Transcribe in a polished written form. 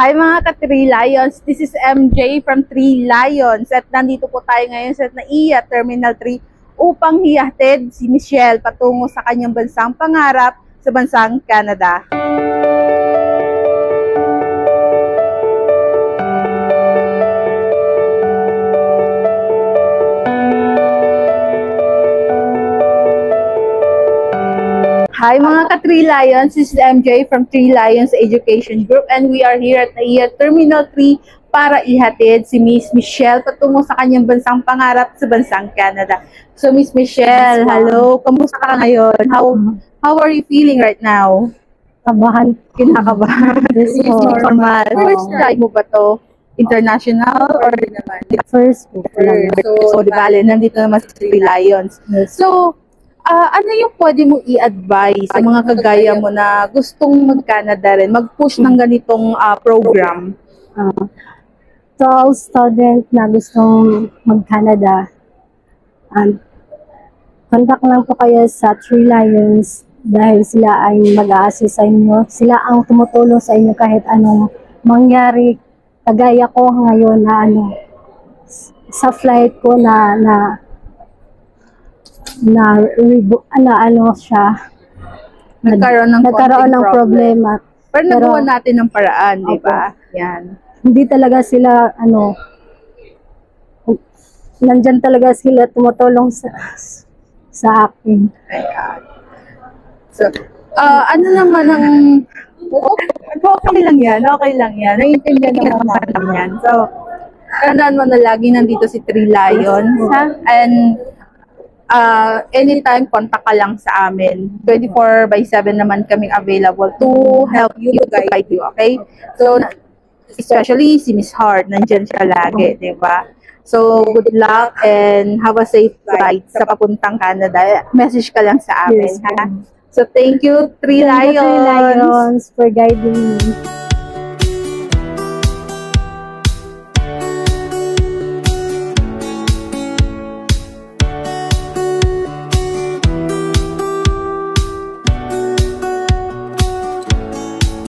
Hi mga ka-Three Lions, this is MJ from Three Lions at nandito po tayo ngayon sa NAIA Terminal 3 upang hihatid si Michelle patungo sa kanyang bansang pangarap sa bansang Canada. Hi mga ka-Three Lions, this is MJ from Three Lions Education Group and we are here at NAIA Terminal 3 para ihatid si Miss Michelle patungo sa kanyang bansang pangarap sa bansang Canada. So Miss Michelle, hello, kamusta ka ngayon? How are you feeling right now? Kabahan. Kinakabahan. This is normal. First try mo ba to? International or naman? First po. So, di ba, nandito naman sa Three Lions. So, ano yung pwede mo i-advise sa mga kagaya mo na gustong mag-Canada rin, mag-push ng ganitong program? To all student na gustong mag-Canada, contact lang po kayo sa Three Lions dahil sila ay mag-a-assist sa inyo. Sila ang tumutulong sa inyo kahit anong mangyari. Kagaya ko ngayon na sa flight ko na Nagkaroon ng problema. Pero nagawa natin ng paraan, di ba? Yan. Hindi talaga sila, nandyan talaga sila tumutulong sa akin. Ayan. So, ano naman ang, okay lang yan, naiintindihan naman natin yan. So, tandaan mo na lagi nandito si Three Lions, and anytime, contact ka lang sa amin. 24/7 naman kaming available to help you, to guide you, okay? So, especially si Miss Hart, nandyan siya lagi, di ba? So, good luck and have a safe flight sa papuntang Canada. Message ka lang sa amin, Yes, ha? So, thank you, Three Lions. For guiding me.